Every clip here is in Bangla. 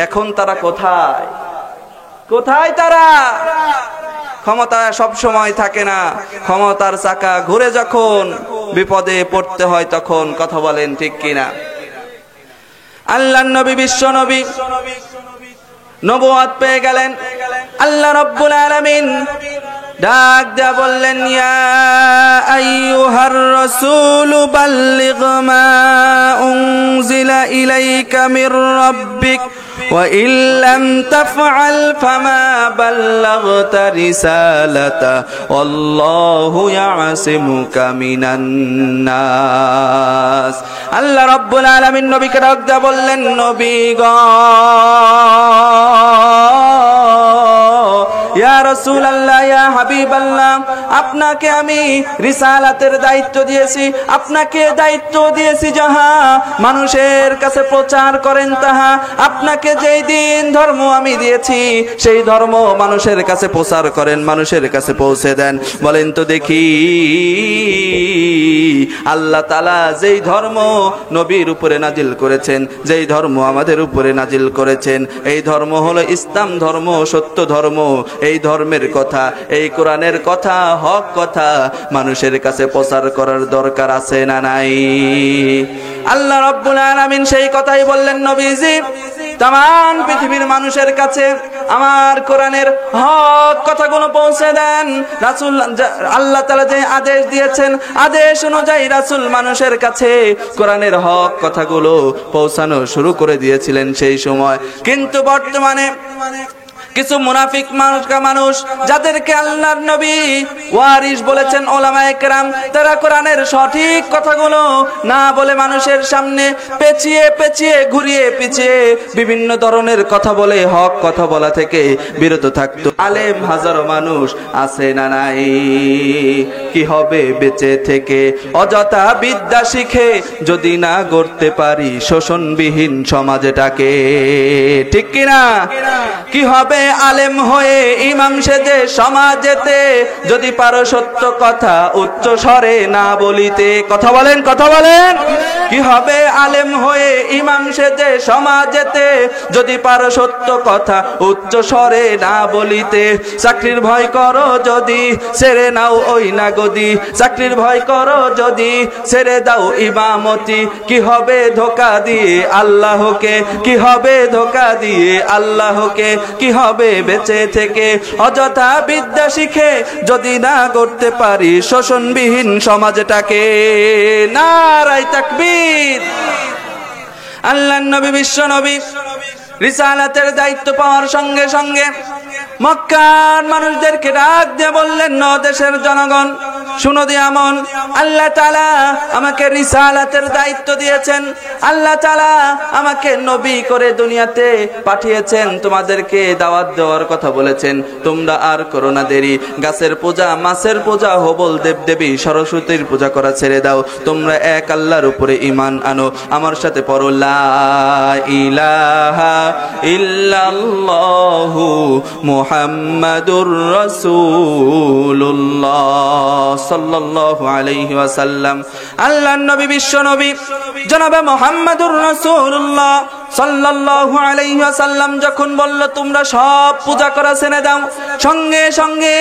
এখন তারা কোথায়? কোথায় তারা? ক্ষমতা সব সময় থাকে না, ক্ষমতার চাকা ঘুরে যখন বিপদে পড়তে হয় তখন। কথা বলেন ঠিক কিনা? আল্লাহর নবী, বিশ্ব নবী নবুয়ত পেয়ে গেলেন। আল্লাহ রাব্বুল আলামিন ডাক দেয়া বললেন, ইয়া আইয়ুহার রাসূল বাল্লিগ মা উনজিলা ইলাইকা মির রাব্বিক ওয়া ইল্লাম তাফআল ফামা বাল্লাগতা রিসালাতা ওয়াল্লাহু ইয়াসিমুকা মিনান নাস। আল্লাহ রাব্বুল আলামিন নবীকে ডাক দেয়া বললেন, নবী গো, ইয়া রাসূলুল্লাহ, ইয়া হাবিবাল্লাহ, আপনাকে আমি রিসালাতের দায়িত্ব দিয়েছি, আপনাকে দায়িত্ব দিয়েছি যাহা মানুষের কাছে প্রচার করেন তাহা। আপনাকে যেই দিন ধর্ম আমি দিয়েছি সেই ধর্ম মানুষের কাছে প্রচার করেন, মানুষের কাছে পৌঁছে দেন। বলেন তো দেখি, আল্লাহ তাআলা যেই ধর্ম নবীর উপরে নাজিল করেছেন, যেই ধর্ম আমাদের উপরে নাজিল করেছেন, এই ধর্ম হলো ইসলাম ধর্ম, সত্য ধর্ম। এই ধর্মের কথা, এই কোরআনের কথা, হক কথা মানুষের কাছে প্রচার করার দরকার আছে না নাই? আল্লাহ রাব্বুল আলামিন সেই কথাই বললেন, নবীজি তাম পৃথিবীর মানুষের কাছে আমার কোরআনের হক কথাগুলো পৌঁছে দেন। রাসূল, আল্লাহ তাআলা যে আদেশ দিয়েছেন, আদেশ অনুযায়ী রাসূল মানুষের কাছে কোরআনের হক কথাগুলো পৌঁছানো শুরু করে দিয়েছিলেন সেই সময়। কিন্তু বর্তমানে কিছু মুনাফিক মানুষ যাদেরকে আল্লাহর নবী ওয়ারিস বলেছেন, ওলামায়ে কেরাম, তারা কোরআনের সঠিক কথাগুলো না বলে মানুষের সামনে পেঁচিয়ে পেঁচিয়ে, ঘুরিয়ে পিছিয়ে বিভিন্ন ধরনের কথা বলে হক কথা বলা থেকে বিরত থাকতো। আলেম হাজারো মানুষ আছে না নাই? কি হবে বেঁচে থেকে অযথা বিদ্যা শিখে যদি না গড়তে পারি শোষণবিহীন সমাজটাকে? ঠিক কিনা? কি হবে আলেম হয়ে ইমাম সেজে সমাজেতে যদি পারো সত্য কথা উচ্চ স্বরে না বলিতে? কথা বলেন, কথা বলেন। কি হবে আলেম হয়ে ইমাম সেজে সমাজেতে যদি পারো সত্য কথা উচ্চ স্বরে না বলিতে? চাকরির ভয় করো যদি ছেড়ে নাও ওই না গদি, চাকরির ভয় করো যদি ছেড়ে দাও ইমামতি। কি হবে ধোঁকা দিয়ে আল্লাহকে, কি হবে ধোঁকা দিয়ে আল্লাহকে? কি হবে বেঁচে থেকে অযথা বিদ্যা শিখে যদি না করতে পারি শোষণবিহীন সমাজটাকে? নারায়ে তাকবীর। আল্লাহর নবী, বিশ্ব নবী রিসালাতের দায়িত্ব পাওয়ার সঙ্গে সঙ্গে মক্কার মানুষদেরকে ডাক দিয়ে বললেন, ন দেশের জনগণ শুনো দিয়ামন, আল্লাহ তাআলা আমাকে রিসালাতের দায়িত্ব দিয়েছেন, আল্লাহ তাআলা আমাকে নবী করে দুনিয়াতে পাঠিয়েছেন, তোমাদেরকে দাওয়াত দেওয়ার কথা বলেছেন। তোমরা আর করো না দেরি, গাছের পূজা, মাছের পূজা, হবল দেবদেবী সরস্বতীর পূজা করা ছেড়ে দাও। তোমরা এক আল্লাহর উপরে ঈমান আনো। আমার সাথে পড়ো, লা ইলাহা ইল্লাল্লাহু মুহাম্মাদুর রাসূলুল্লাহ সাল্লাল্লাহু আলাইহি ওয়াসাল্লাম। আল্লাহর নবী, বিশ্ব নবী জনাবে মুহাম্মাদুর রাসূলুল্লাহ সাল্লাল্লাহু আলাইহি ওয়াসাল্লাম যখন বলল তোমরা সব পূজা করা ছেড়ে দাও, সঙ্গে সঙ্গে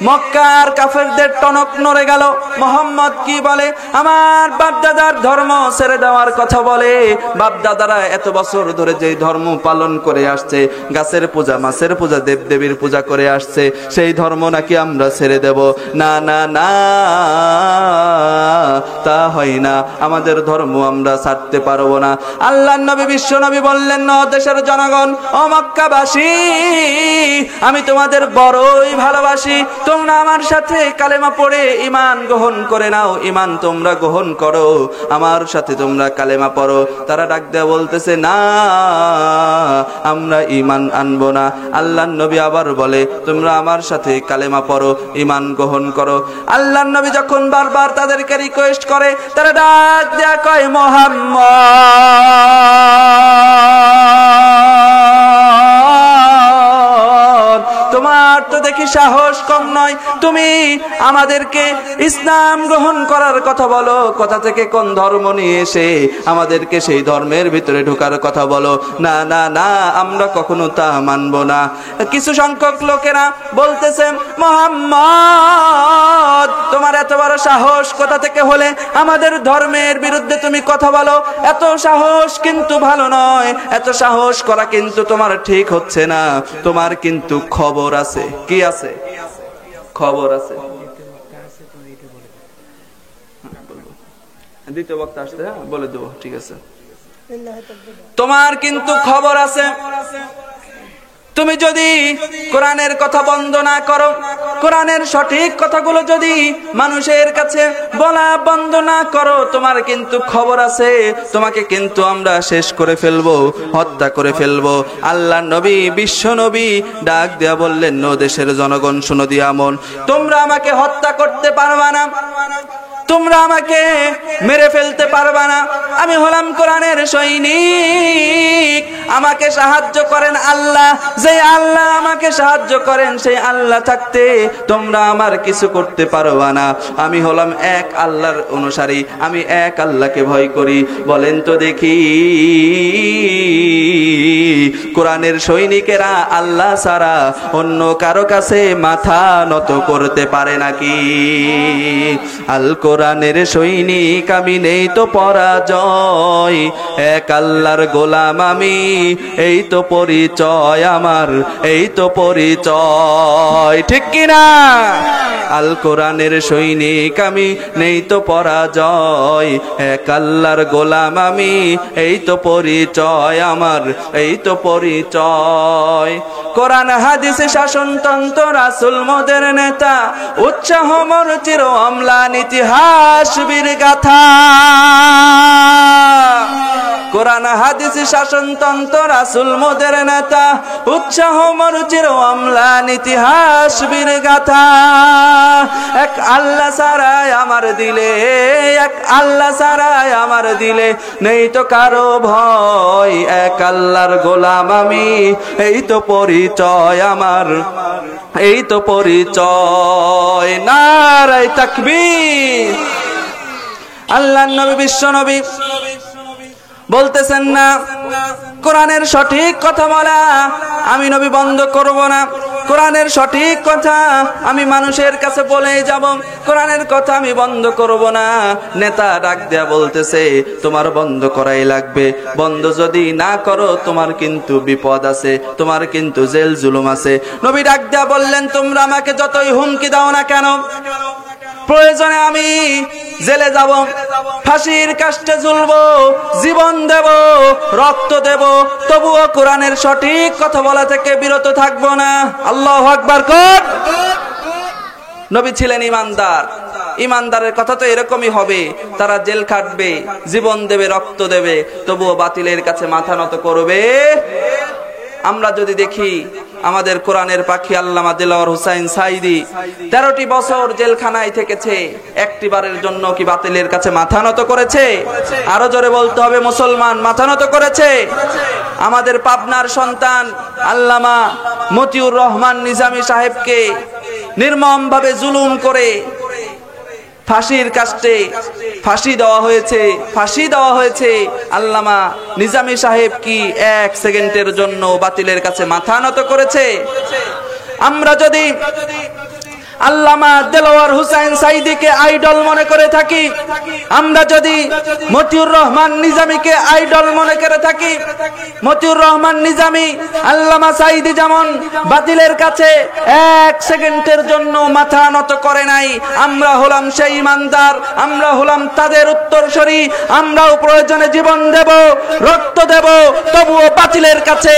মক্কার কাফেরদের টনক নড়ে গেল। মুহাম্মদ কি বলে? আমার বাপদাদার ধর্ম ছেড়ে দেওয়ার কথা বলে। বাপদাদারা এত বছর ধরে যে ধর্ম পালন করে আসছে, গাছের পূজা, মাছের পূজা, দেবদেবীর পূজা করে আসছে, সেই ধর্ম নাকি আমরা ছেড়ে দেব? না না না, তা হয় না। আমাদের ধর্ম আমরা ছাড়তে পারবো না। আল্লাহর নবী, বিশ্ব নবী বললেন, ন দেশের জনগণ, ও মক্কাবাসী, আমি তোমাদের বড়ই ভালোবাসি। তোমরা আমার সাথে কালেমা পড়ে ঈমান গ্রহণ করে নাও। ঈমান তোমরা গ্রহণ করো, আমার সাথে তোমরা কালেমা পড়ো। তারা ডাক দেয়া বলতেছে, না, আমরা ঈমান আনবো না। আল্লাহর নবী আবার বলে, তোমরা আমার সাথে কালেমা পড়ো, ঈমান গ্রহণ করো। আল্লাহর নবী যখন বারবার তাদেরকে রিকোয়েস্ট করে, তারা ডাক দেয়া কয়, মুহাম্মদ, তোমার তো দেখি কি সাহস কম নয়? তুমি আমাদেরকে ইসলাম গ্রহণ করার কথা বলো, কোথা থেকে কোন ধর্ম নিয়ে এসে আমাদেরকে সেই ধর্মের ভিতরে ঢোকার কথা বলো। না না না, আমরা কখনো তা মানব না। কিছু সংখ্যক লোকেরা বলতেছে, মুহাম্মদ তোমার এত বড় সাহস কোথা থেকে হলে আমাদের ধর্মের বিরুদ্ধে তুমি কথা বলো? এত সাহস কিন্তু ভালো নয়, এত সাহস করা কিন্তু তোমার ঠিক হচ্ছে না। তোমার কিন্তু খবর আছে। কি আছে? খবর আছে। দ্বিতীয় বক্তা আসতে বলে দেবো, ঠিক আছে। তোমার কিন্তু খবর আছে। তুমি যদি কোরআনের কথা বন্ধ না করো, কোরআনের সঠিক কথাগুলো যদি মানুষের কাছে বলা বন্ধ না করো, তোমার কিন্তু খবর আছে। তোমাকে কিন্তু আমরা শেষ করে ফেলবো, হত্যা করে ফেলবো। আল্লাহ নবী, বিশ্ব নবী ডাক দেয়া বললেন, নো দেশের জনগণ শুনো দিয়া মন, তোমরা আমাকে হত্যা করতে পারবা না, তোমরা আমাকে মেরে ফেলতে পারবা না। আমি হলাম কোরআনের সৈনিক, আমাকে সাহায্য করেন আল্লাহ। যে আল্লাহ আমাকে সাহায্য করেন, সেই আল্লাহ থাকতে তোমরা আমার কিছু করতে পারবা না। আমি হলাম এক আল্লাহর অনুসারী, আমি এক আল্লাহকে ভয় করি। বলেন তো দেখি, কোরআনের সৈনিকেরা আল্লাহ ছাড়া অন্য কারো কাছে মাথা নত করতে পারে নাকি? আল কোরআনের সৈনিক আমি, নেই তো পরাজয়, এক আল্লাহর গোলাম আমি, এই তো পরিচয় আমার, এই তো পরিচয়। ঠিক কিনা? আল কোরআনের সৈনিক আমি, নেই তো পরাজয়, এক আল্লাহর গোলাম আমি, এই তো পরিচয় আমার, এই তো পরিচয়। কোরআন হাদিসে শাসনতন্ত্র, রাসূল মোদের নেতা, উৎসাহ মোর চির অম্লান ইতিহাস বীর গাথা। কোরআন হাদিসে শাসনতন্ত্র, রাসূল মোদের নেতা, উৎসাহ মোর চির অম্লান ইতিহাস বীর গাথা। এক আল্লাহ ছাড়াই আমার দিলে, এক আল্লাহ ছাড়াই আমার দিলে নেই তো কারো ভয়, এক আল্লাহর গোলাম আমি, এই তো পরিচয় আমার, এই তো পরিচয়। নারায়ে তাকবীর। আল্লাহর নবী, বিশ্ব নবী বলতেছেন না, কোরআনের সঠিক কথা বলা আমি নবী বন্ধ করব না। কোরআনের সঠিক কথা আমি মানুষের কাছে বলেই যাব, কোরআনের কথা আমি বন্ধ করব না। নেতা ডাক দেয়া বলতেছে, তোমার বন্ধ করাই লাগবে, বন্ধ যদি না করো তোমার কিন্তু বিপদ আছে, তোমার কিন্তু জেল জুলুম আছে। নবী ডাক দেয়া বললেন, তোমরা আমাকে যতই হুমকি দাও না কেন, প্রয়োজনে আমি জেলে যাব, ফাঁসির কাস্টে ঝুলবো, জীবন দেব, রক্ত দেব, তবুও কোরআনের সঠিক কথা বলা থেকে বিরত থাকবো না। আল্লাহু আকবার কর। নবী ছিলেন ইমানদার। ইমানদারের কথা তো এরকমই হবে, তারা জেল খাটবে, জীবন দেবে, রক্ত দেবে, তবুও বাতিলের কাছে মাথা নত করবে। আমরা যদি দেখি আমাদের কোরআনের পাখি আল্লামা দেলাওয়ার হোসাইন সাইদি 13টি বছর জেলখানায় থেকেছে, একটি বারের জন্য কি বাতিলের কাছে মাথা নত করেছে? আরো জোরে বলতে হবে, মুসলমান মাথা নত করেছে? আমাদের পাবনার সন্তান আল্লামা মতিউর রহমান নিজামী সাহেবকে নির্মমভাবে জুলুম করে ফাঁসির কাস্টে ফাঁসি দেওয়া হয়েছে, ফাঁসি দেওয়া হয়েছে। আল্লামা নিজামী সাহেব কি এক সেকেন্ডের জন্য বাতিলের কাছে মাথা নত করেছে? আমরা যদি আল্লামা দেলাওয়ার হোসাইন সাইদিকে আইডল মনে করে থাকি, আমরা যদি মতিউর রহমান নিজামীকে আইডল মনে করে থাকি, মতিউর রহমান নিজামী, আল্লামা সাইদি যেমন বাতিলের কাছে এক সেকেন্ডের জন্য মাথা নত করে নাই, আমরা হলাম সেই ইমানদার, আমরা হলাম তাদের উত্তরসূরি। আমরাও প্রয়োজনে জীবন দেব, রক্ত দেব, তবুও বাতিলের কাছে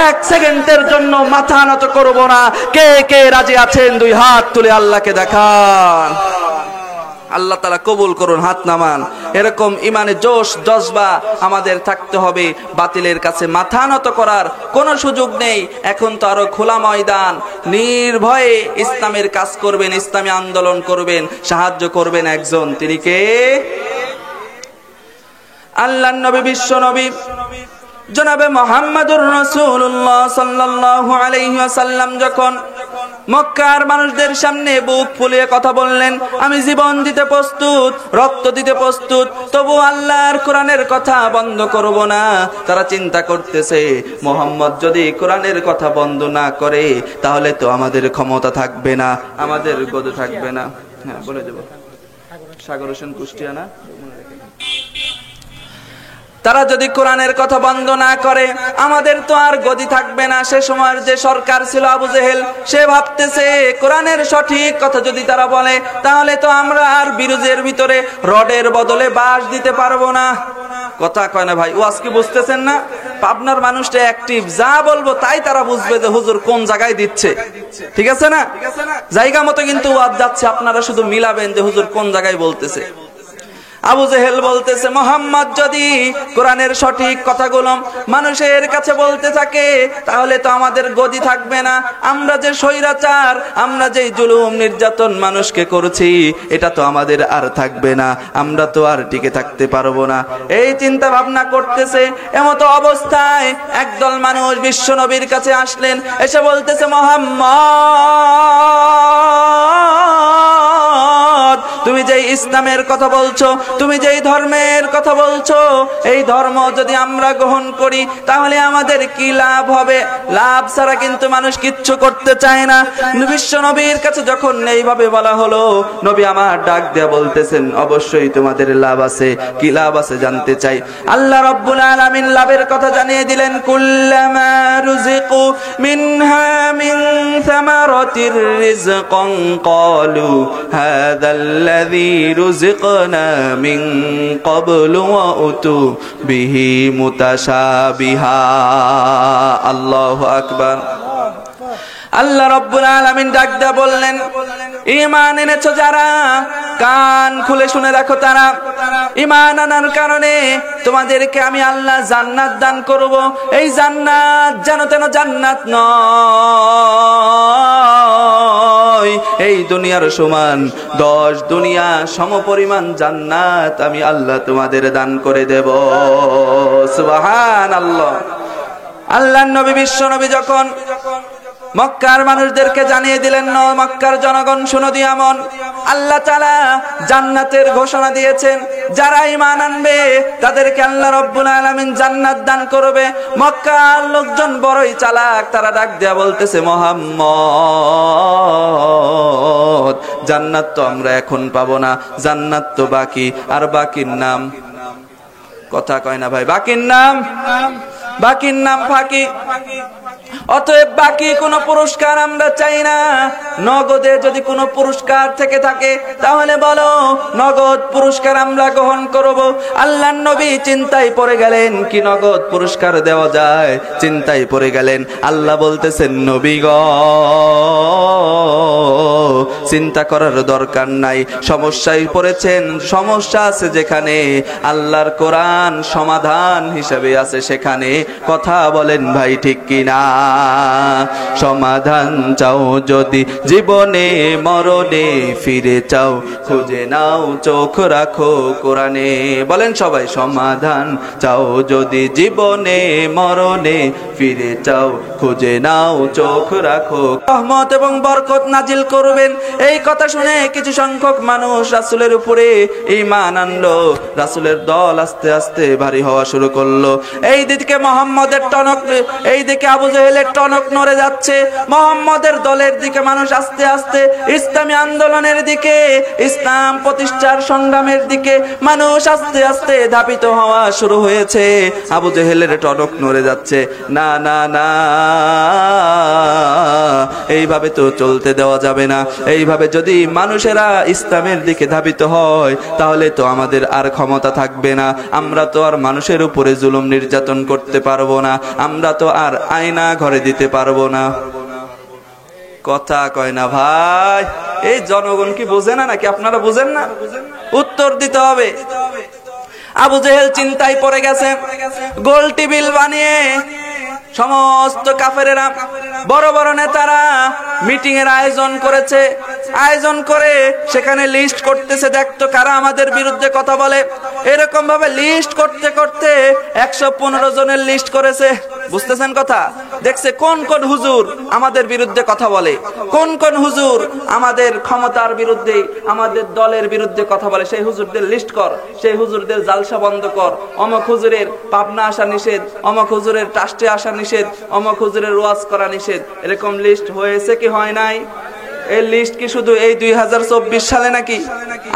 এক সেকেন্ডের জন্য মাথা নত করব না। কে কে রাজি আছেন? দুই হাত তুলে আল্লাহকে দেখান। আল্লাহ তাআলা কবুল করুন, হাত নামান। এরকম ইমানে জোশ জজবা আমাদের থাকতে হবে। বাতিলের কাছে মাথা নত করার কোনো সুযোগ নেই। এখন তো আরো খোলা ময়দান, নির্ভয়ে ইসলামের কাজ করবেন, ইসলামী আন্দোলন করবেন, সাহায্য করবেন একজন, তিনি কে? আল্লাহর নবী, বিশ্ব নবী জনাবে মুহাম্মদুর রাসূলুল্লাহ সাল্লাল্লাহু আলাইহি ওয়াসাল্লাম যখন মক্কার মানুষদের সামনে বুক ফুলিয়ে কথা বললেন, আমি জীবন দিতে প্রস্তুত, রক্ত দিতে প্রস্তুত, তবু আল্লাহর কোরআনের কথা বন্ধ করব না। তারা চিন্তা করতেছে মুহাম্মদ যদি কোরআনের কথা বন্ধ না করে তাহলে তো আমাদের ক্ষমতা থাকবে না, আমাদের গদ থাকবে না। হ্যাঁ, বলে দেব। সাগর হোসেন কুষ্টিয়া না? তারা যদি কোরআনের কথা বন্ধ না করে আমাদের তো আর গদি থাকবে না। সে সময়ের যে সরকার ছিল আবু জেহেল, সে ভাবতেছে কোরআনের সঠিক কথা যদি তারা বলে তাহলে তো আমরা আর বিরুজের ভিতরে রডের বদলে বাঁশ দিতে পারবো না। কথা কয় না ভাই? ওয়াজ কি বুঝতেছেন না? পাবনার মানুষটা অ্যাক্টিভ, যা বলবো তাই তারা বুঝবে যে হুজুর কোন জায়গায় দিচ্ছে। ঠিক আছে না? জায়গা মতো কিন্তু ওয়াজ যাচ্ছে, আপনারা শুধু মিলাবেন যে হুজুর কোন জায়গায় বলতেছে। আবু জেহেল বলতেছে মুহাম্মদ যদি কোরআনের সঠিক কথাগুলো মানুষের কাছে বলতে থাকে তাহলে তো আমাদের গদি থাকবে না। আমরা যে স্বৈরাচার, আমরা যে জুলুম নির্যাতন মানুষকে করছি এটা তো আমাদের আর থাকবে না, আমরা তো আর টিকে থাকতে পারবো না। এই চিন্তা ভাবনা করতেছে, এমত অবস্থায় একদল মানুষ বিশ্ব নবীর কাছে আসলেন, এসে বলতেছে মুহাম্মদ তুমি যেই ইসলামের কথা বলছো, তুমি যেই ধর্মের কথা বলছো, এই ধর্ম যদি আমরা গ্রহণ করি তাহলে আমাদের কি লাভ হবে? লাভ ছাড়া কিন্তু মানুষ কিচ্ছু করতে চায় না। বিশ্ব নবীর কাছে যখন এইভাবে বলা হলো, নবী আমার ডাক দেয়া বলতেছেন অবশ্যই তোমাদের লাভ আছে। কি লাভ আছে জানতে চাই। আল্লাহ রাব্বুল আলামিন লাভের কথা জানিয়ে দিলেন, কুল্লামা রুজিকু মিনহা মিন সামারাতির রিজকান ক্বালু হাযাল্লাযী রুজিকনা মিন ক্বাবলু ওয়া উতু বিহি মুতাশাবিহা। আল্লাহু আকবার। আল্লাহ রাব্বুল আলামিন ডাক দেয়া বললেন, ঈমান এনেছো যারা, কান খুলে শুনে রাখো তারা, ঈমান আনার কারণে তোমাদেরকে আমি আল্লাহ জান্নাত দান করব। এই জান্নাত যেন তেন জান্নাত নয়, এই দুনিয়ার সমান 10 দুনিয়া সমপরিমাণ জান্নাত আমি আল্লাহ তোমাদের দান করে দেব। সুবহানাল্লাহ। আল্লাহর নবী বিশ্ব নবী যখন মক্কার মানুষদেরকে জানিয়ে দিলেন, মক্কার জনগণ শুনো দিয়া মন, আল্লাহ তাআলা জান্নাতের ঘোষণা দিয়েছেন, যারা ঈমান আনবে তাদেরকে আল্লাহ রাব্বুল আলামিন জান্নাত দান করবে। মক্কার লোকজন বড়ই চালাক, তারা ডাক দেয়া বলতেছে মুহাম্মদ জান্নাত তো আমরা এখন পাবো না, জান্নাত তো বাকি, আর বাকির নাম, কথা কয় না ভাই, বাকির নাম ফাঁকি। অতএব বাকি কোনো পুরস্কার আমরা চাই না। নগদে যদি কোনো পুরস্কার থেকে থাকে তাহলে বলো, নগদ পুরস্কার আমরা গ্রহণ করব। আল্লাহর নবী চিন্তায় পড়ে গেলেন, কি নগদ পুরস্কার দেওয়া যায়, চিন্তায় পড়ে গেলেন। আল্লাহ বলতেছেন, নবী গো চিন্তা করার দরকার নাই, সমস্যায় পড়েছেন, সমস্যা আছে যেখানে আল্লাহর কোরআন সমাধান হিসেবে আছে সেখানে। কথা বলেন ভাই, ঠিক কিনা? সমাধান চাও যদি জীবনে মরণে, ফিরে চাও খুঁজে নাও চোখ রাখো কোরআনে। বলেন সবাই, সমাধান চাও যদি জীবনে মরণে, ফিরে চাও খুঁজে নাও চোখ রাখো। রহমত এবং বরকত নাজিল করবেন। এই কথা শুনে কিছু সংখ্যক মানুষ রাসূলের উপরে ঈমান আনলো। রাসূলের দল আস্তে আস্তে ভারী হওয়া শুরু করলো। এই দিকে মুহাম্মদের টনক, এই দিকে আবু জেহেলের টনক নড়ে যাচ্ছে। মুহাম্মদের দলের দিকে মানুষ আস্তে আস্তে ইসলামী আন্দোলনের দিকে, ইসলাম প্রতিষ্ঠার সংগ্রামের দিকে মানুষ আস্তে আস্তে ধাবিত হওয়া শুরু হয়েছে। আবু জেহেলের টনক নড়ে যাচ্ছে। না না না, এইভাবে তো চলতে দেওয়া যাবে না। এইভাবে যদি মানুষেরা ইসলামের দিকে ধাবিত হয় তাহলে তো আমাদের আর ক্ষমতা থাকবে না। আমরা তো আর মানুষের উপরে জুলুম নির্যাতন করতে পারবো না, আমরা তো আর আয়না ঘরে দিতে পারবো না। কথা কয় না ভাই? এই জনগণ কি বোঝে না নাকি আপনারা বোঝেন না? উত্তর দিতে হবে। আবু জেহেল চিন্তায় পড়ে গেছে। গোল টেবিল বানিয়ে সমস্ত কাফেরেরা, বড় বড় নেতারা মিটিং এর আয়োজন করেছে। আয়োজন করে সেখানে লিস্ট করতেছে, দেখতো কারা আমাদের বিরুদ্ধে কথা বলে। এরকম ভাবে লিস্ট করতে করতে 115 জনের লিস্ট করেছে। বুঝতেছেন কথা? দেখছে কোন কোন হুজুর আমাদের বিরুদ্ধে কথা বলে, কোন কোন হুজুর আমাদের ক্ষমতার বিরুদ্ধে, আমাদের দলের বিরুদ্ধে কথা বলে, সেই হুজুরদের লিস্ট কর, সেই হুজুরদের জালসা বন্ধ কর, অমুক হুজুরের পাবনা আসা নিষেধ, অমুক হুজুরের ট্রাস্টে আসা নিষেধ, অমুক হুজুরের ওয়াজ করা নিষেধ। এরকম লিস্ট হয়েছে কি হয় নাই? এই লিস্ট কি শুধু এই 2024 সালে নাকি?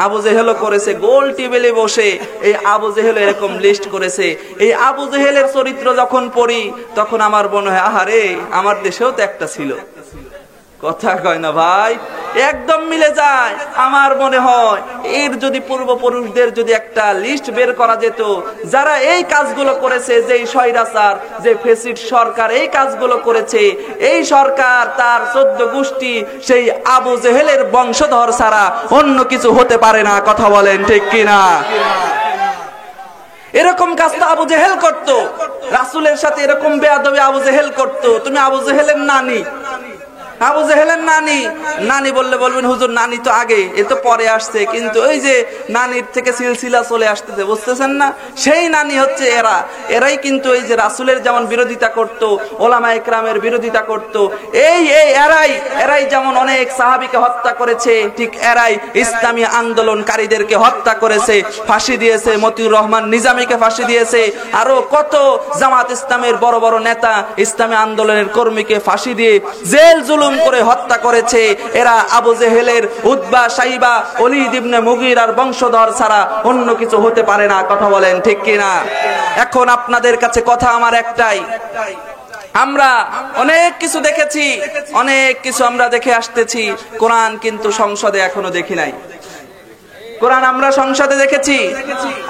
আবু জেহেলও করেছে, গোল টেবিলে বসে এই আবু জেহেল এরকম লিস্ট করেছে। এই আবু জেহেলের চরিত্র যখন পড়ি তখন আমার মনে হয় আহারে আমার দেশেও তো একটা ছিল। কথা কয় না ভাই? একদম মিলে যায়। আমার মনে হয় এর যদি পূর্বপুরুষদের যদি একটা লিস্ট বের করা যেত, যারা এই কাজগুলো করেছে, যেই স্বৈরাচার, যে ফ্যাসিস্ট সরকার এই কাজগুলো করেছে, এই সরকার তার 14 গোষ্ঠী সেই আবু জেহেলের বংশধর ছাড়া অন্য কিছু হতে পারে না। কথা বলেন ঠিক কিনা? এরকম কাজ তো আবু জেহেল করতো, রাসূলের সাথে এরকম বেয়াদবি আবু জেহেল করতো। তুমি আবু জেহেলের নানি, আবু জেহেলের নানি, নানি বললে বলবেন হুজুর নানি তো আগে, এ তো পরে আসছে, কিন্তু ওই যে নানির থেকে সিলসিলা চলে আসতেছে, বুঝতেছেন না? সেই নানি হচ্ছে এরা। এরাই কিন্তু এই যে রাসূলের যেমন বিরোধিতা করত, ওলামা ইকরামের বিরোধিতা করত, এরাই যেমন অনেক সাহাবীকে হত্যা করেছে, ঠিক এরাই ইসলামী আন্দোলনকারীদেরকে হত্যা করেছে, ফাঁসি দিয়েছে, মতিউর রহমান নিজামীকে ফাঁসি দিয়েছে, আরো কত জামাত ইসলামের বড় বড় নেতা, ইসলামী আন্দোলনের কর্মীকে ফাঁসি দিয়ে জেল জুলুম করে হত্যা করেছে। এরা আবু জেহেলের, উতবা, সাইবা, ওলীদ ইবনে মুগীরার বংশধর ছাড়া অন্য কিছু হতে পারে না। কথা বলেন ঠিক কিনা? এখন আপনাদের কাছে কথা আমার একটাই, আমরা অনেক কিছু দেখেছি, অনেক কিছু আমরা দেখে আসতেছি, কোরআন কিন্তু সংসদে এখনো দেখি নাই। কোরআন আমরা সংসদে দেখেছি।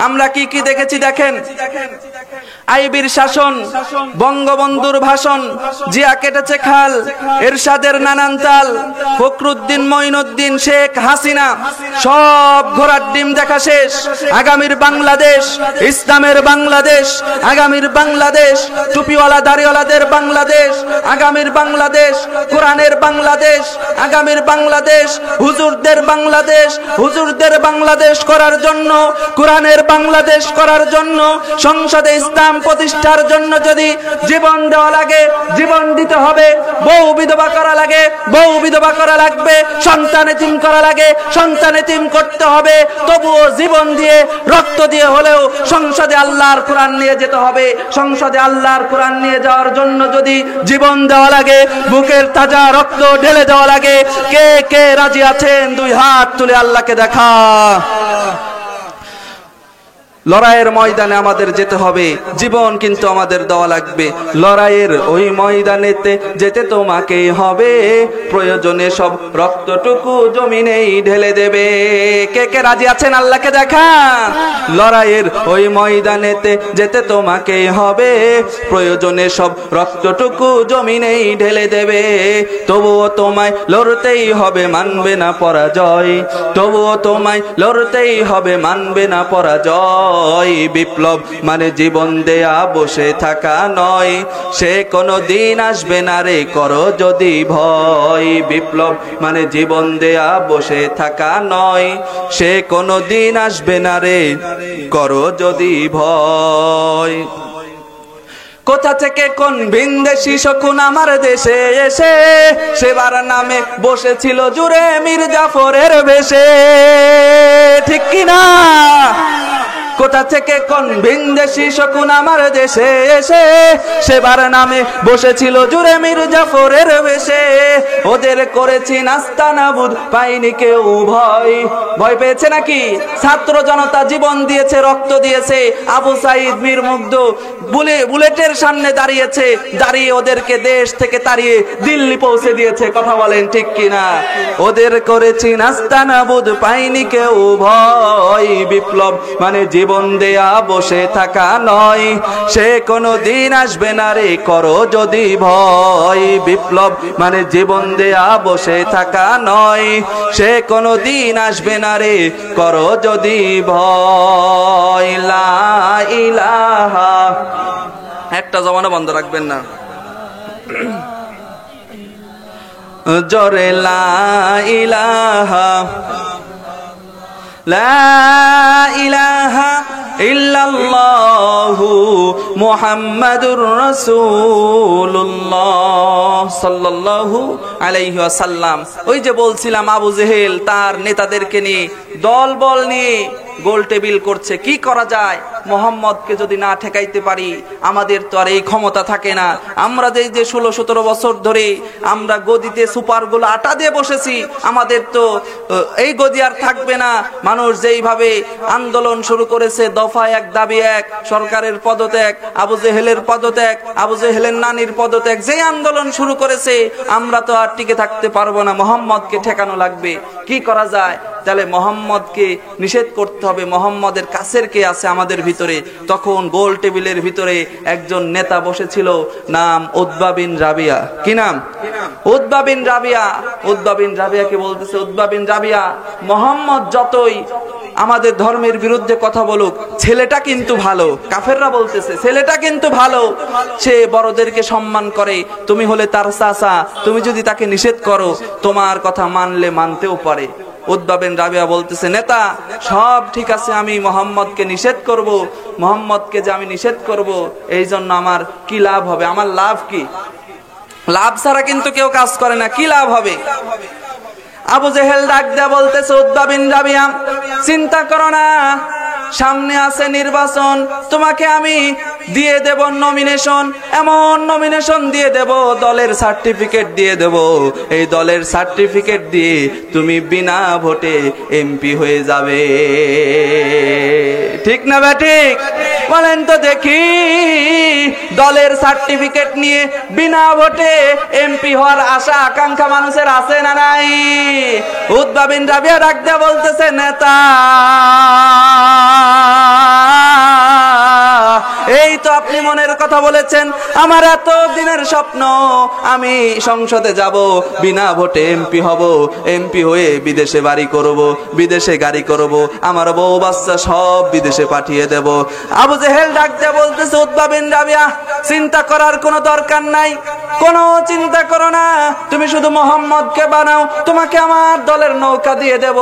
আমরা কি কি দেখেছি দেখেন। আইবির শাসন, বঙ্গবন্ধুর ভাষণ, জিয়া কেটেছে খাল, এরশাদের নানান তাল, ফখরুদ্দিন, মঈনুদ্দিন, শেখ হাসিনা, সব ঘোড়ার ডিম দেখা শেষ। আগামীর বাংলাদেশ ইসলামের বাংলাদেশ, আগামীর বাংলাদেশ টুপিওয়ালা দাড়িওয়ালাদের বাংলাদেশ, আগামীর বাংলাদেশ কোরআনের বাংলাদেশ, আগামীর বাংলাদেশ হুজুরদের বাংলাদেশ। হুজুরদের বাংলাদেশ করার জন্য, কোরআনের বাংলাদেশ করার জন্য, সংসদে ইসলাম প্রতিষ্ঠার জন্য যদি জীবন দেওয়া লাগে জীবন দিতে হবে, বউ বিধবা করা লাগে বউ বিধবা করা লাগবে, সন্তান এতিম করা লাগে সন্তান এতিম করতে হবে, তবুও জীবন দিয়ে রক্ত দিয়ে হলেও সংসদে আল্লাহর কোরআন নিয়ে যেতে হবে। সংসদে আল্লাহর কোরআন নিয়ে যাওয়ার জন্য যদি জীবন দেওয়া লাগে, বুকের তাজা রক্ত ঢেলে দেওয়া লাগে, কে কে রাজি আছেন? দুই হাত তুলে আল্লাহকে দেখা। লড়াইয়ের ময়দানে আমাদের যেতে হবে, জীবন কিন্তু আমাদের দেওয়া লাগবে। লড়াইয়ের ওই ময়দানেতে যেতে তোমাকেই হবে, প্রয়োজনে সব রক্তটুকু জমিনেই ঢেলে দেবে। কে কে রাজি আছেন? আল্লাহকে দেখা। লড়াইয়ের ওই ময়দানেতে যেতে তোমাকেই হবে, প্রয়োজনে সব রক্তটুকু জমিনেই ঢেলে দেবে। তবুও তোমায় লড়তেই হবে, মানবে না পরাজয়, তবুও তোমায় লড়তেই হবে, মানবে না পরাজয়। বিপ্লব মানে জীবন দেয়া বসে থাকা নয়, সে কোনো দিন আসবে না রে করো যদি ভয়। বিপ্লব মানে জীবন দেয়া বসে থাকা নয়, সে কোনো দিন আসবে না রে করো যদি ভয়। কোথা থেকে কোন ভিনদেশি শকুন আমার দেশে এসে সেবার নামে বসেছিল জুড়ে মীর জাফরের বেশে, ঠিক কিনা? কোথা থেকে কোন ভিনদেশি শকুন আমার দেশে এসে সেবার নামে বসেছিল জুড়ে মীর জাফরের বেশে। ওদের করেছি নাস্তা নাবুদ, পাইনি কেউ ভয়। ভয় পেয়েছে নাকি? ছাত্র জনতা জীবন দিয়েছে, রক্ত দিয়েছে। আবু সাইদ, মীর মুগ্ধ বুলেটের সামনে দাঁড়িয়েছে, দাঁড়িয়ে ওদেরকে দেশ থেকে তাড়িয়ে দিল্লি পৌঁছে দিয়েছে। কথা বলেন ঠিক কিনা? ওদের করেছি নাস্তা নাবুদ, পাইনি কেউ ভয়। বিপ্লব মানে জীবন দেয়া বসে থাকা নয়, সে কোনো দিন আসবে না রে করো যদি ভয়। বিপ্লব মানে জীবন দেয়া বসে থাকা নয়, সে কোনো দিন আসবে না রে করো যদি ভয়। লা ইলাহা, একটা জমানা বন্ধ রাখবেন না, জোরে লা ইলাহা, লা ইলাহা ইল্লাল্লাহু মুহাম্মাদুর রাসূলুল্লাহ সাল্লাল্লাহু আলাইহি ওয়াসাল্লাম। ওই যে বলছিলাম আবু জেহেল তার নেতাদেরকে নিয়ে দলবল নিয়ে গোল টেবিল করছে। কি করা যায়? মোহাম্মদকে যদি না ঠেকাইতে পারি, আমাদের তো আর এই ক্ষমতা থাকে না। আমরা যে 16-17 বছর ধরে আমরা গদিতে সুপারগুলো আটা দিয়ে বসেছি, আমাদের তো এই গদি আর থাকবে না। মানুষ যেইভাবে আন্দোলন শুরু করেছে, দফা এক দাবি এক, সরকারের পদত্যাগ, আবু জেহেলের পদত্যাগ, আবু জেহেলের নানির পদত্যাগ, যে আন্দোলন শুরু করেছে, আমরা তো আর টিকে থাকতে পারবো না। মোহাম্মদকে ঠেকানো লাগবে। কি করা যায়? তাহলে মোহাম্মদকে নিষেধ করতে হবে। মোহাম্মদের কাছের কে আছে আমাদের ভিতরে? তখন গোল টেবিলের ভিতরে একজন নেতা বসেছিল, নাম উতবা বিন রাবিয়া। কি নাম? উতবা বিন রাবিয়া। উতবা বিন রাবিয়াকে বলতেছে, উতবা বিন রাবিয়া, মোহাম্মদ যতই আমাদের ধর্মের বিরুদ্ধে কথা বলুক, ছেলেটা কিন্তু ভালো। কাফেররা বলতেছে ছেলেটা কিন্তু ভালো, সে বড়দেরকে সম্মান করে। তুমি হলে তার চাচা, তুমি যদি তাকে নিষেধ করো, তোমার কথা মানলে মানতেও পারে। উতবা বিন রাবিয়া বলতেছে, নেতা সব ঠিক আছে, আমি মোহাম্মদকে নিষেধ করব। মোহাম্মদকে যে আমি নিষেধ করব, এই জন্য আমার কি লাভ হবে? আমার লাভ কি? লাভ ছাড়া কিন্তু কেউ কাজ করে না। কি লাভ হবে? আবু জেহেল ডাক দেয়া বলতেছে, উতবা বিন রাবিয়া, চিন্তা করো না, সামনে আছে নির্বাচন, তোমাকে আমি দিয়ে দেব নমিনেশন, এমন নমিনেশন দিয়ে দেব, দলের সার্টিফিকেট দিয়ে দেব। এই দলের সার্টিফিকেট দিয়ে তুমি বিনা ভোটে এমপি হয়ে যাবে। ঠিক না বেঠিক? বলেন তো দেখি, দলের সার্টিফিকেট নিয়ে বিনা ভোটে এমপি হওয়ার আশা আকাঙ্ক্ষা মানুষের আছে না নাই? উতবা বিন রাবিয়া ডাক দেয়া বলতেছে, নেতা এই তো আপনি মনের কথা বলেছেন, আমার এত দিনের স্বপ্ন, আমি সংসদে যাব, বিনা ভোটে এমপি হব, এমপি হয়ে বিদেশে বাড়ি করব, বিদেশে গাড়ি করব, আমার বউ বাচ্চা সব বিদেশে পাঠিয়ে দেব। আবু জেহেল ডাক দিয়ে বলতেছে, উতবা বিন রাবিয়া, চিন্তা করার কোনো দরকার নাই, কোনো চিন্তা করো না, তুমি শুধু মোহাম্মদকে বানাও, তোমাকে আমার দলের নৌকা দিয়ে দেব,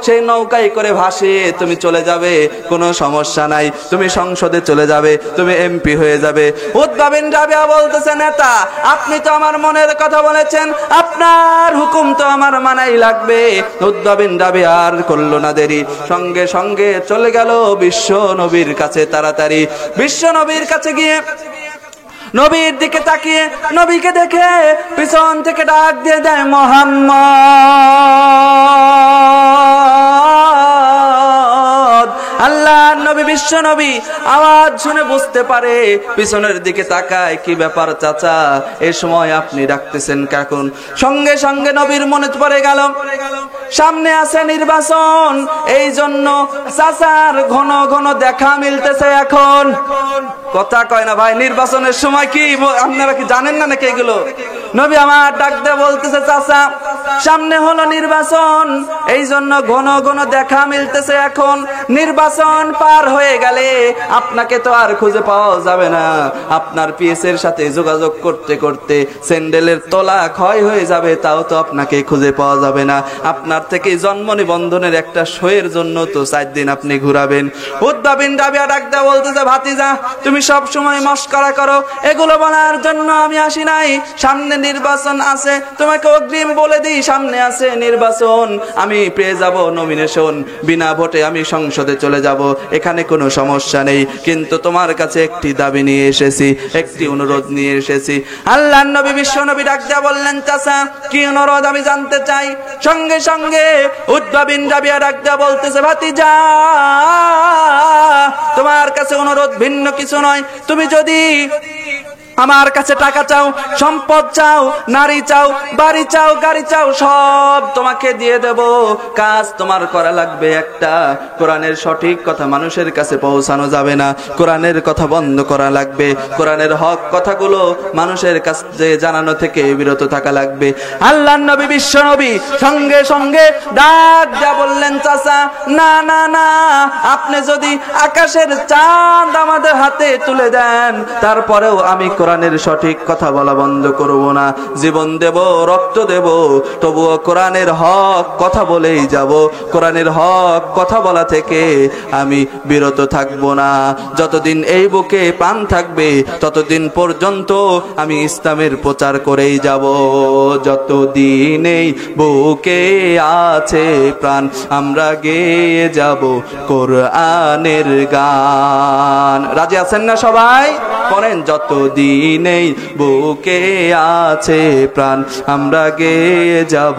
সেই নৌকায় করে ভাসিয়ে তুমি চলে যাবে, কোনো সমস্যা নাই, তুমি সংসদে চলে যাবে, তুমি এমপি হয়ে যাবে। উতবা বিন রাবিয়া বলতেছে, নেতা আপনি তো আমার মনের কথা বলেছেন, আপনার হুকুম তো আমার মানাই লাগবে। উতবা বিন রাবিয়া আর করলো না দেরি, সঙ্গে সঙ্গে চলে গেল বিশ্ব নবীর কাছে। তাড়াতাড়ি বিশ্ব নবীর কাছে গিয়ে নবীর দিকে তাকিয়ে নবীকে দেখে পিছন থেকে ডাক দিয়ে দেয়, মোহাম্মদ। আল্লাহ নবী, বিশ্ব নবী আওয়াজ শুনে বুঝতে পারে, পিছনের দিকে তাকায়, কি ব্যাপার চাচা, এ সময় আপনি ডাকতেছেন কখন? সঙ্গে সঙ্গে নবীর মনে পড়ে গেল সামনে আছে নির্বাচন, এই জন্য চাচার ঘন ঘন দেখা মিলতেছে এখন। কথা কয় না ভাই, নির্বাচনের সময় কি আপনারা কি জানেন না নাকি এগুলো? নবী আমার ডাক দিয়ে বলতেছে, চাচা সামনে হলো নির্বাচন, এই জন্য ঘন ঘন দেখা মিলতেছে এখন। নির্বাচন পার হয়ে গেলে আপনাকে তো আর খুঁজে পাওয়া যাবে না, আপনার পিএস এর সাথে যোগাযোগ করতে করতে স্যান্ডেলের তলা ক্ষয় হয়ে যাবে, তাও তো আপনাকে খুঁজে পাওয়া যাবে না। আপনার থেকে জন্ম নিবন্ধনের একটা সইয়ের জন্য তো 4 দিন আপনি ঘুরাবেন। উতবা বিন রাবিয়া ডাক দিয়ে বলতেছে, ভাতিজা তুমি সব সময় মস্করা করো, এগুলো বলার জন্য আমি আসি নাই। সামনে নির্বাচন আছে, তোমাকে অগ্রিম বলে দিই, সামনে আছে নির্বাচন, আমি পেয়ে যাব নমিনেশন, বিনা ভোটে আমি সংসদে চলে যাব, এখানে কোনো সমস্যা নেই। কিন্তু তোমার কাছে একটি দাবি নিয়ে এসেছি, একটি অনুরোধ নিয়ে এসেছি। আল্লাহর নবী বিশ্ব নবী ডাক দিয়ে বললেন, চাচা কি অনুরোধ আমি জানতে চাই। সঙ্গে সঙ্গে উতবা বিন রাবিয়া ডাক দিয়ে বলতেছে, ভাতিজা তোমার কাছে অনুরোধ ভিন্ন কিছু নয়, তুমি যদি আমার কাছে টাকা চাও, সম্পদ চাও, নারী চাও, বাড়ি চাও, গাড়ি চাও, সব তোমাকে দিয়ে দেব। কাজ তোমার করা লাগবে একটা, কোরআনের সঠিক কথা মানুষের কাছে পৌঁছানো যাবে না, কোরআনের কথা বন্ধ করা লাগবে, কোরআনের হক কথাগুলো মানুষের কাছে জানানো থেকে বিরত থাকা লাগবে। আল্লাহর নবী বিশ্ব নবী সঙ্গে সঙ্গে ডাক যা বললেন, চাচা না না না, আপনি যদি আকাশের চাঁদ আমাদের হাতে তুলে দেন, তারপরেও আমি কোরআনের সঠিক কথা বলা বন্ধ করব না। জীবন দেব, রক্ত দেব, তবুও কোরআনের হক কথা বলেই যাব। কোরআনের হক কথা বলা থেকে আমি বিরত থাকব না। যতদিন এই বুকে প্রাণ থাকবে ততদিন পর্যন্ত আমি ইসলামের প্রচার করেই যাব। যতদিন এই বুকে আছে প্রাণ আমরা গেয়ে যাব কোরআনের গান। রাজি আছেন না সবাই? পড়েন, যতদিন এই বুকে আছে প্রাণ আমরা গেয়ে যাব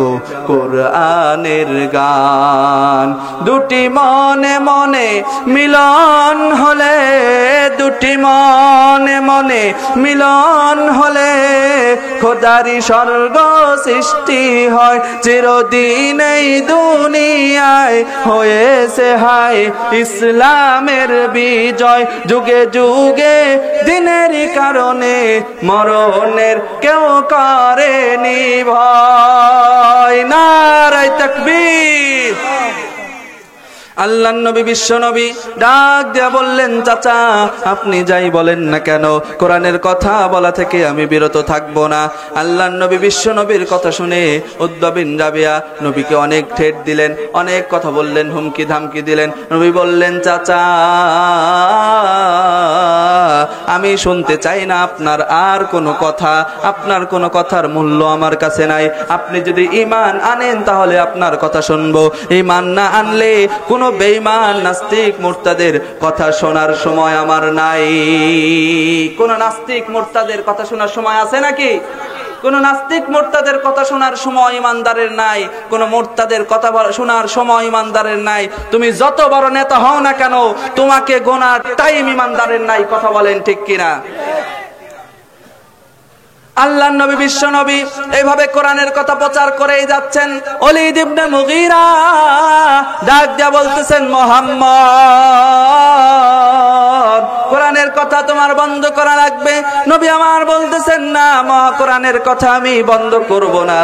কোরআনের গান। দুটি মনে মনে মিলন হলে, দুটি মনে মনে মিলন হলে খোদারি স্বর্গ সৃষ্টি হয়। চিরদিন এই দুনিয়ায় হয়েছে হায় ইসলামের বিজয়। যুগে যুগে দিনের কারণে মরণের কেউ করেনি ভয়। নারায়ে তাকবীর। আল্লাহর নবী বিশ্ব নবী ডাক দিয়া বললেন, চাচা আপনি যাই বলেন না কেন কোরআনের কথা বলা থেকে আমি বিরত থাকবো না। আল্লাহর নবী বিশ্ব নবীর কথা শুনে উদ্বা বিন রাবিয়া নবীকে অনেক ঠেট দিলেন, অনেক কথা বললেন, হুমকি ধামকি দিলেন। নবী বললেন, চাচা আমি শুনতে চাই না আপনার আর কোনো কথা, আপনার কোনো কথার মূল্য আমার কাছে নাই। আপনি যদি ঈমান আনেন তাহলে আপনার কথা শুনবো, ঈমান না আনলে কোন বেঈমান নাস্তিক মুরতাদের কথা শোনার সময় আমার নাই। কোন নাস্তিক মুরতাদের কথা শোনার সময় আছে নাকি? কোন নাস্তিক মুরতাদের কথা শোনার সময় ইমানদারের নাই। কোন মুরতাদের কথা শোনার সময় ইমানদারের নাই। তুমি যত বড় নেতা হও না কেন, তোমাকে গোনার টাইম ইমানদারের নাই। কথা বলেন ঠিক কিনা? আল্লাহর নবী বিশ্ব নবী এইভাবে কোরআনের কথা প্রচার করেই যাচ্ছেন। ওলীদ ইবনে মুগীরা ডাক দিয়া বলতেছেন, মুহাম্মদ কোরআনের কথা তোমার বন্ধ করা লাগবে। নবী আমার বলতেছেন, না কোরআনের কথা আমি বন্ধ করব না।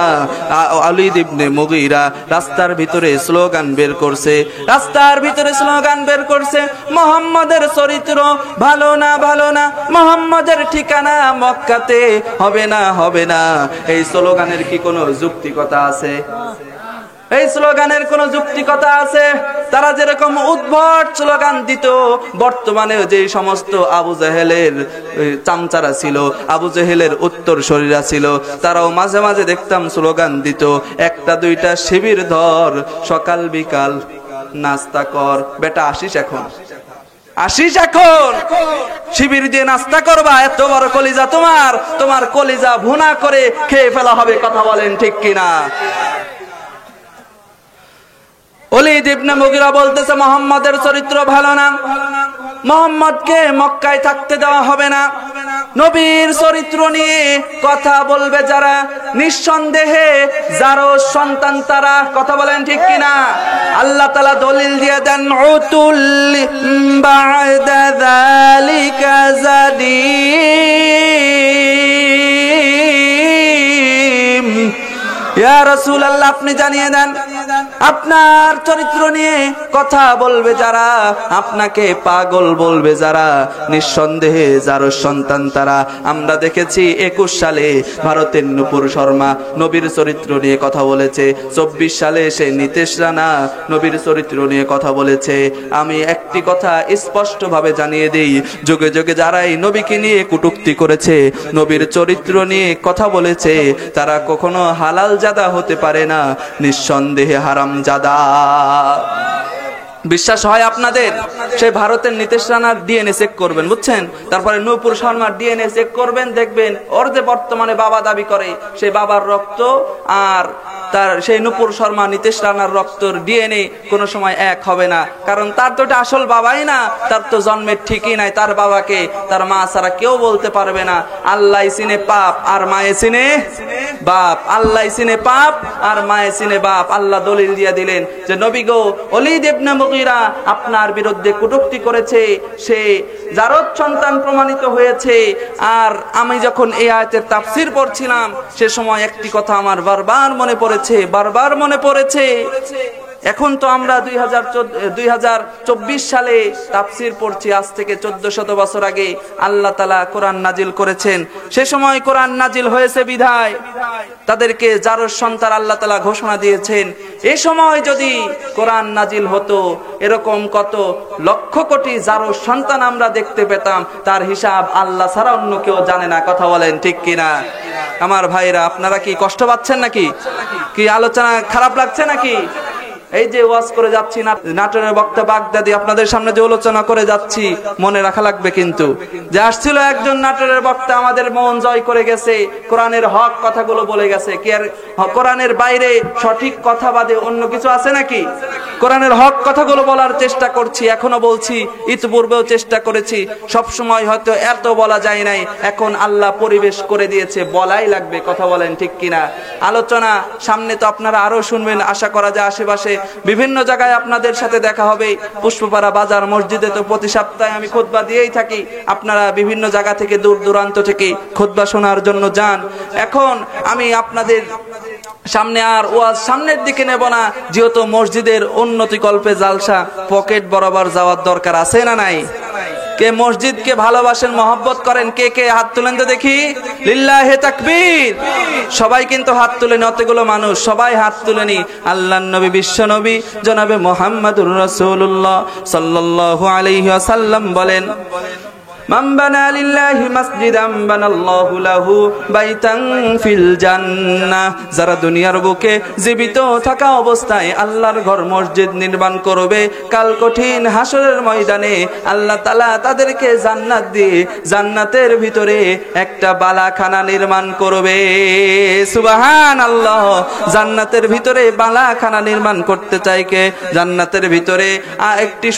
ওলীদ ইবনে মুগীরা রাস্তার ভিতরে স্লোগান বের করছে, রাস্তার ভিতরে স্লোগান বের করছে, মুহাম্মদের চরিত্র ভালো না, ভালো না, মুহাম্মদের ঠিকানা মক্কাতে হবে না, হবে না। এই স্লোগানের কি কোনো যুক্তিকতা আছে? এই স্লোগানের কোন যুক্তিকতা আছে? তারা যেরকম উদ্ভট স্লোগান দিত, বর্তমানে যে সমস্ত আবু জেহেলের চামচারা ছিল, আবু জেহেলের উত্তর শরীরা ছিল, তারাও মাঝে মাঝে দেখতাম স্লোগান দিত, একটা দুইটা শিবির ধর, সকাল বিকাল নাস্তা কর। বেটা আসিস এখন, আসিস এখন, শিবির দিয়ে নাস্তা করবা? এত বড় কলিজা তোমার, তোমার কলিজা ভুনা করে খেয়ে ফেলা হবে। কথা বলেন ঠিক কিনা? ওলীদ ইবনে মুগীরা বলতেছে, মুহাম্মদের চরিত্র ভালো না, মুহাম্মদকে মক্কায় থাকতে দেওয়া হবে না। নবীর চরিত্র নিয়ে কথা বলবে যারা, নিঃসন্দেহে যারও সন্তান তারা। কথা বলেন ঠিক কিনা? আল্লাহ তাআলা দলিল দিয়ে দেন, উতুল বা'দা যালিকা যাদিম। ইয়া রাসূলুল্লাহ আপনি জানিয়ে দেন, আপনার চরিত্র নিয়ে কথা বলবে যারা, আপনাকে পাগল বলবে যারা, নিঃসন্দেহে যার সন্তান তারা। আমরা দেখেছি 21 সালে ভারতের নূপুর শর্মা নবীর চরিত্র নিয়ে কথা বলেছে, 24 সালে সে নীতিশ রানা নবীর চরিত্র নিয়ে কথা বলেছে। আমি একটি কথা স্পষ্ট ভাবে জানিয়ে দেই, যুগে যুগে যারাই নবীকে নিয়ে কটূক্তি করেছে, নবীর চরিত্র নিয়ে কথা বলেছে, তারা কখনো হালাল জাদা হতে পারে না, নিঃসন্দেহে হারাম জাদা। বিশ্বাস হয় আপনাদের? সেই ভারতের নীতিশ রানার ডিএনএ চেক করবেন, বুঝছেন? তারপরে নূপুর শর্মার ডিএনএ চেক করবেন, দেখবেন ওর যে বর্তমানে বাবা দাবি করে সেই বাবার রক্ত আর তার সেই নূপুর শর্মা নীতিশ রানার রক্তর ডিএনএ কোনো সময় এক হবে না। কারণ তার তো আসল বাবাই না, তার তো জন্মের ঠিকই নাই। তার বাবাকে তার মা ছাড়া কেউ বলতে পারবে না। আল্লাহ চিনে পাপ আর মায়ে চিনে বাপ, আল্লাহ চিনে পাপ আর মায়ে চিনে বাপ। আল্লাহ দলিল দিয়ে দিলেন যে নবী গো, ওলীদ ইবনে মুগীরা আপনার বিরুদ্ধে কটূক্তি করেছে, সে জারদ সন্তান প্রমাণিত হয়েছে। আর আমি যখন এই আয়াতের তাফসীর পড়ছিলাম সে সময় একটি কথা আমার বারবার মনে পড়েছে, বারবার মনে পড়েছে। এখন তো আমরা 2024 সালে তাফসীর পড়ছি, আজ থেকে 1400 বছর আগে আল্লাহ তাআলা কোরআন নাজিল করেছেন। সে সময় কোরআন নাজিল হয়েছে বিধায় তাদেরকে জারজ সন্তান আল্লাহ তাআলা ঘোষণা দিয়েছেন। এই সময় যদি কোরআন নাজিল হতো, এরকম কত লক্ষ কোটি জারজ সন্তান আমরা দেখতে পেতাম, তার হিসাব আল্লাহ ছাড়া অন্য কেউ জানে না। কথা বলেন ঠিক কিনা? আমার ভাইরা, আপনারা কি কষ্ট পাচ্ছেন নাকি? কি আলোচনা খারাপ লাগছে নাকি? এই যে ওয়াজ করে যাচ্ছি, নাটোরের বক্তা বাগদাদি, আপনাদের সামনে যে আলোচনা করে যাচ্ছি, মনে রাখা লাগবে কিন্তু যে আসছিল একজন নাটোরের বক্তা, আমাদের মন জয় করে গেছে, কোরআনের হক কথাগুলো বলে গেছে। কি আর কোরআনের বাইরে সঠিক কথা বাদে অন্য কিছু আছে নাকি? কোরআনের হক কথাগুলো বলার চেষ্টা করছি, এখনো বলছি, ইতিপূর্বেও চেষ্টা করেছি। সব সময় হয়তো এত বলা যায় নাই, এখন আল্লাহ পরিবেশ করে দিয়েছে, বলাই লাগবে। কথা বলেন ঠিক কিনা? আলোচনা সামনে তো আপনারা আরো শুনবেন, আশা করা যায় আশেপাশে বিভিন্ন জায়গায় আপনাদের সাথে দেখা হবে। পুষ্পপাড়া বাজার মসজিদে তো প্রতি সপ্তাহে আমি খুতবা দিয়েই থাকি, আপনারা বিভিন্ন জায়গা থেকে দূর দূরান্ত থেকে খুতবা শোনার জন্য যান। এখন আমি আপনাদের সামনে আর ওয়াজ সামনের দিকে নেব না, যেহেতু মসজিদের উন্নতি কল্পে জালসা পকেট বরাবর যাওয়ার দরকার আছে না নাই? কে মসজিদকে ভালোবাসেন, মহব্বত করেন? কে কে হাত তুলেন তো দেখি। লিল্লাহে তাকবীর। সবাই কিন্তু হাত তুলেনি, অতগুলো মানুষ সবাই হাত তুলেনি। আল্লাহর নবী, বিশ্ব নবী জনাবে মুহাম্মদুর রাসূলুল্লাহ সাল্লাল্লাহু আলাইহি ওয়াসাল্লাম বলেন, মান বানা লিল্লাহি মাসজিদান বানাল্লাহু লাহু বাইতান ফিল জান্নাহ। যারা দুনিয়ার বুকে জীবিত থাকা অবস্থায় আল্লাহর ঘর মসজিদ নির্মাণ করবে, কাল কঠিন হাসরের ময়দানে আল্লাহ তাআলা তাদেরকে জান্নাত দিয়ে জান্নাতের ভিতরে একটা বালাখানা নির্মাণ করবে। সুবহানাল্লাহ। জান্নাতের ভিতরে বালাখানা নির্মাণ করতে চাই কে? জান্নাতের ভিতরে একটি